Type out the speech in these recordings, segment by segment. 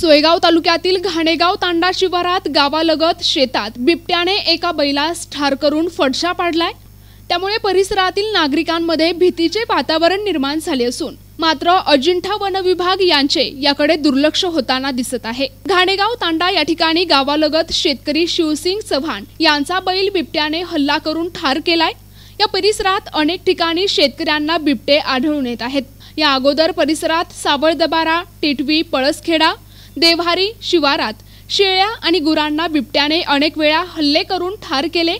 सोयगाव तालुक्यातील घाणेगाव तांडा शिवारात गावालगत शेतात बिबट्याने एका बैलास ठार करून फडशा पाडलाय। त्यामुळे परिसरातील नागरिकांमध्ये भीतीचे वातावरण निर्माण झाले असून मात्र अजिंठा वन विभाग यांचे याकडे दुर्लक्ष होताना दिसत आहे। घाणेगाव तांडा या ठिकाणी गावालगत शेतकरी शिवसिंग चव्हाण यांचा बैल बिबट्याने हल्ला करून ठार केलाय। या परिसरात अनेक ठिकाणी शेतकऱ्यांना बिबटे आढळून येत आहेत। या अगोदर परिसरात सावळदबारा, टिटवी, पळसखेडा, देव्हारी शिवारात शेळ्या आणि गुरांना बिबट्याने अनेक वेळा हल्ले करून ठार केले।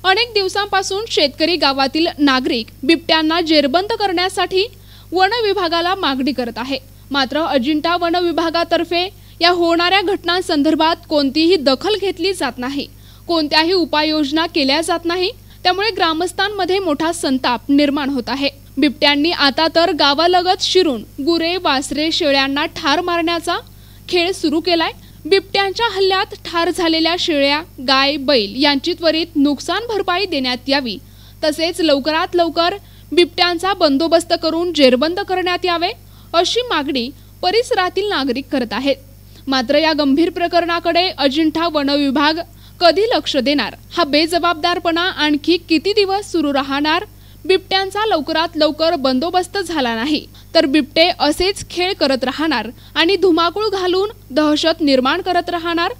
अनेक दिवसांपासून शेतकरी गावातील नागरिक बिबट्यांना जेरबंद करण्यासाठी वन विभागाला मागणी करत आहे। मात्र अजिंठा वन विभागातर्फे या होणाऱ्या घटनांसंदर्भात कोणतीही दखल घेतली जात नाही, कोणत्याही उपाययोजना केल्या जात नाही। त्यामुळे ग्रामस्थांमध्ये मोठा संताप निर्माण होत आहे। बिबट्यांनी आता तर गावालगत शिरून गुरे, वासरे, शेळ्यांना ठार मारण्याचा खेळ सुरू केलाय। बिबट्यांच्या हल्ल्यात ठार झालेल्या शेळ्या, गाय, बैल यांची त्वरित नुकसान भरपाई देण्यात यावी, तसेच लवकरात लवकर बिबट्यांचा बंदोबस्त करून जेरबंद करण्यात यावे अशी मागणी परिसरातील नागरिक करत आहेत। मात्र या गंभीर प्रकरणाकडे अजिंठा वन विभाग कधी लक्ष देणार? हा बेजबाबदारपणा आणखी किती दिवस सुरू राहणार? बिबट्यांचा लवकरात लवकर बंदोबस्त झाला नाही तर बिबटे असेच खेळ करत राहणार आणि धुमाकूळ घालून दहशत निर्माण करत राहणार।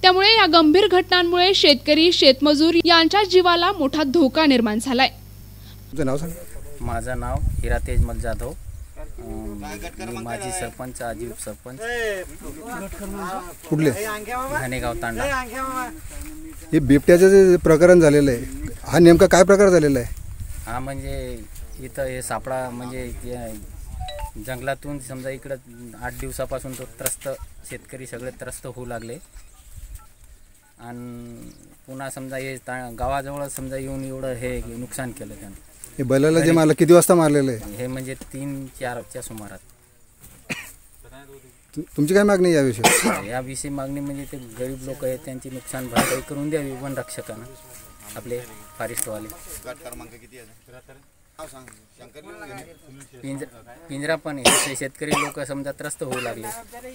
त्यामुळे या गंभीर घटनांमुळे शेतकरी, शेतमजूर यांच्या जीवाला मोठा धोका निर्माण झालाय। माझं नाव हिरा तेजमल जाधव, माजी सरपंच, आजी उपसरपंच, कुठले घाणेगाव तांडा। हे बिबट्याचं जे प्रकरण झालेलं आहे, हा नेमका काय प्रकार झालेला आहे? हा म्हणजे इथं हे सापळा म्हणजे जंगलातून समजा इकडं 8 दिवसापासून तो त्रस्त, शेतकरी सगळे त्रस्त होऊ लागले आणि पुन्हा समजा हे गावाजवळ समजा येऊन एवढं हे नुकसान केलं त्यानं। हे बैलाला जे मारलं किती वाजता मारलेलं आहे? हे म्हणजे 3-4च्या सुमारात। तुमची काय मागणी याविषयी? याविषयी मागणी म्हणजे ते गरीब लोक आहेत त्यांची नुकसान भरपाई करून द्यावी वन रक्षकांना, आपले फॉरेस्टवाले। पिंजरा पण आहे, शेतकरी लोक समजा त्रस्त होऊ लागले,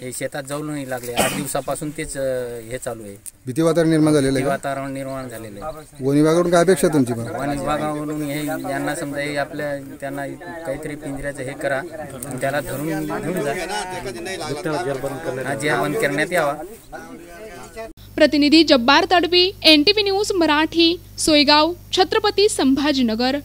हे शेतात जाऊ नाही लागले। 8 दिवसापासून तेच हे चालू आहे, भीती वातावरण निर्माण झालेलं आहे। वातावरण निर्माण झालेलं आहे। वन विभागाकडून काय अपेक्षा तुमची? वन विभागाकडून हे यांना समजा हे आपल्या त्यांना काहीतरी पिंजऱ्याचं हे करा, त्याला धरून घेऊन जा, जेरबंद करण्यात यावा। प्रतिनिधी जब्बार तडवी, NTV न्यूज मराठी, सोयगाव, छत्रपती संभाजीनगर।